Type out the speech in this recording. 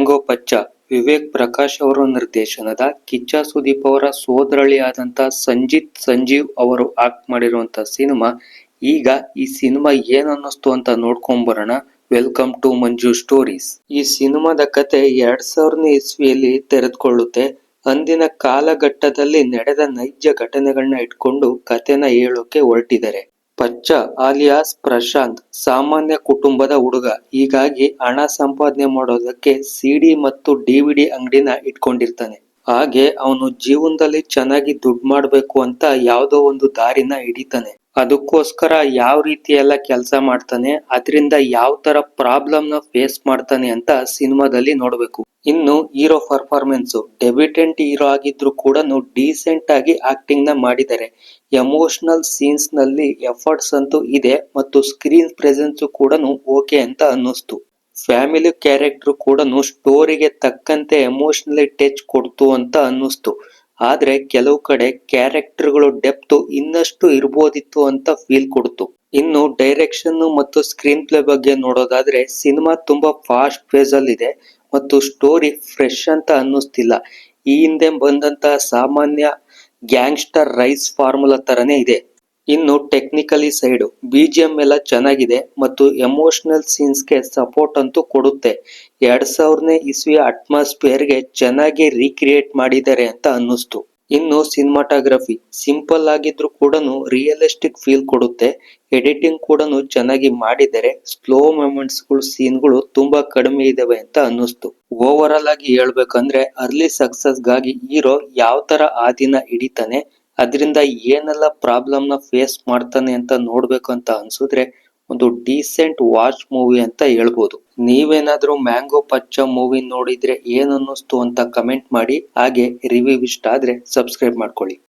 Mango ಪಚ್ಚ Vivek Prakash ಅವರ ನಿರ್ದೇಶನದ ಕಿಚ್ಚ ಸುದೀಪ್ ಅವರ ಸೋದರಳಿಯಾದಂಥ ಸಂಜೀವ್ ಅವರು ಆಕ್ಟ್ ಮಾಡಿರುವಂಥ ಸಿನಿಮಾ. ಈಗ ಈ ಸಿನಿಮಾ ಏನ್ ಅನ್ನಿಸ್ತು ಅಂತ ನೋಡ್ಕೊಂಬರೋಣ. Welcome to Manju stories. ಈ ಸಿನಿಮಾದ ಕತೆ 2000ನೇ ಇಸ್ವಿಯಲ್ಲಿ ತೆರೆದುಕೊಳ್ಳುತ್ತೆ. ಅಂದಿನ ಕಾಲಘಟ್ಟದಲ್ಲಿ ನಡೆದ ನೈಜ ಘಟನೆಗಳನ್ನ ಇಟ್ಕೊಂಡು ಕತೆನ ಹೇಳೋಕೆ ಹೊರಟಿದ್ದಾರೆ. ಪಚ್ಚ ಆಲಿಯಾಸ್ ಪ್ರಶಾಂತ್ ಸಾಮಾನ್ಯ ಕುಟುಂಬದ ಹುಡುಗ. ಹೀಗಾಗಿ ಹಣ ಸಂಪಾದನೆ ಮಾಡೋದಕ್ಕೆ ಸಿಡಿ ಮತ್ತು ಡಿವಿಡಿ ಅಂಗಡಿನ ಇಟ್ಕೊಂಡಿರ್ತಾನೆ. ಹಾಗೆ ಅವನು ಜೀವನದಲ್ಲಿ ಚೆನ್ನಾಗಿ ದುಡ್ಡು ಮಾಡ್ಬೇಕು ಅಂತ ಯಾವ್ದೋ ಒಂದು ದಾರಿನ ಹಿಡಿತಾನೆ. ಅದಕ್ಕೋಸ್ಕರ ಯಾವ ರೀತಿ ಎಲ್ಲ ಕೆಲಸ ಮಾಡ್ತಾನೆ, ಅದರಿಂದ ಯಾವ ತರ ಪ್ರಾಬ್ಲಮ್ ನ ಫೇಸ್ ಮಾಡ್ತಾನೆ ಅಂತ ಸಿನಿಮಾದಲ್ಲಿ ನೋಡ್ಬೇಕು. ಇನ್ನು ಹೀರೋ ಪರ್ಫಾರ್ಮೆನ್ಸ್, ಡೆಬ್ಯೂಟೆಂಟ್ ಹೀರೋ ಆಗಿದ್ರು ಕೂಡ ಡೀಸೆಂಟ್ ಆಗಿ ಆಕ್ಟಿಂಗ್ ನ ಮಾಡಿದ್ದಾರೆ. ಎಮೋಷನಲ್ ಸೀನ್ಸ್ ನಲ್ಲಿ ಎಫರ್ಟ್ಸ್ ಅಂತೂ ಇದೆ ಮತ್ತು ಸ್ಕ್ರೀನ್ ಪ್ರೆಸೆನ್ಸ್ ಕೂಡ ಓಕೆ ಅಂತ ಅನ್ನಿಸ್ತು. ಫ್ಯಾಮಿಲಿ ಕ್ಯಾರೆಕ್ಟರ್ ಕೂಡ ಸ್ಟೋರಿಗೆ ತಕ್ಕಂತೆ ಎಮೋಷನಲಿ ಟಚ್ ಕೊಡ್ತು ಅಂತ ಅನ್ನಿಸ್ತು. ಆದ್ರೆ ಕೆಲವು ಕಡೆ ಕ್ಯಾರೆಕ್ಟರ್ಗಳು ಡೆಪ್ತ್ ಇನ್ನಷ್ಟು ಇರ್ಬೋದಿತ್ತು ಅಂತ ಫೀಲ್ ಕೊಡ್ತು. ಇನ್ನು ಡೈರೆಕ್ಷನ್ ಮತ್ತು ಸ್ಕ್ರೀನ್ ಪ್ಲೇ ಬಗ್ಗೆ ನೋಡೋದಾದ್ರೆ ಸಿನಿಮಾ ತುಂಬಾ ಫಾಸ್ಟ್ ಫೇಸ್ ಅಲ್ಲಿ ಇದೆ ಮತ್ತು ಸ್ಟೋರಿ ಫ್ರೆಶ್ ಅಂತ ಅನ್ನಿಸ್ತಿಲ್ಲ. ಈ ಹಿಂದೆ ಬಂದಂತಹ ಸಾಮಾನ್ಯ ಗ್ಯಾಂಗ್ಸ್ಟರ್ ರೈಸ್ ಫಾರ್ಮುಲಾ ತರನೇ ಇದೆ. ಇನ್ನು ಟೆಕ್ನಿಕಲಿ ಸೈಡ್ BGM ಎಲ್ಲ ಚೆನ್ನಾಗಿದೆ ಮತ್ತು ಎಮೋಷನಲ್ ಸೀನ್ಸ್ ಗೆ ಸಪೋರ್ಟ್ ಅಂತೂ ಕೊಡುತ್ತೆ. 2000ನೇ ಇಸ್ವಿಯ ಅಟ್ಮಾಸ್ಫಿಯರ್ ಗೆ ಚೆನ್ನಾಗಿ ರೀಕ್ರಿಯೇಟ್ ಮಾಡಿದ್ದಾರೆ ಅಂತ ಅನ್ನಿಸ್ತು. ಇನ್ನು ಸಿನಿಮಾಟೋಗ್ರಫಿ ಸಿಂಪಲ್ ಆಗಿದ್ರು ಕೂಡ ರಿಯಲಿಸ್ಟಿಕ್ ಫೀಲ್ ಕೊಡುತ್ತೆ. ಎಡಿಟಿಂಗ್ ಕೂಡ ಚೆನ್ನಾಗಿ ಮಾಡಿದ್ದಾರೆ. ಸ್ಲೋ ಮೂಮೆಂಟ್ಸ್ ಸೀನ್ಗಳು ತುಂಬಾ ಕಡಿಮೆ ಇದಾವೆ ಅಂತ ಅನ್ನಿಸ್ತು. ಓವರ್ ಆಲ್ ಆಗಿ ಹೇಳ್ಬೇಕಂದ್ರೆ ಅರ್ಲಿ ಸಕ್ಸಸ್ ಗಾಗಿ ಹೀರೋ ಯಾವ ತರ ಹಾದಿನ ಹಿಡಿತಾನೆ, ಅದರಿಂದ ಏನೆಲ್ಲ ಪ್ರಾಬ್ಲಮ್ ನ ಫೇಸ್ ಮಾಡ್ತಾನೆ ಅಂತ ನೋಡ್ಬೇಕು ಅಂತ ಅನ್ಸಿದ್ರೆ ಒಂದು ಡೀಸೆಂಟ್ ವಾಚ್ ಮೂವಿ ಅಂತ ಹೇಳ್ಬೋದು. ನೀವೇನಾದ್ರೂ ಮ್ಯಾಂಗೋ ಪಚ್ಚ ಮೂವಿ ನೋಡಿದ್ರೆ ಏನ್ ಅನ್ನಿಸ್ತು ಅಂತ ಕಮೆಂಟ್ ಮಾಡಿ. ಹಾಗೆ ರಿವ್ಯೂ ಇಷ್ಟ ಆದ್ರೆ ಸಬ್ಸ್ಕ್ರೈಬ್ ಮಾಡ್ಕೊಳ್ಳಿ.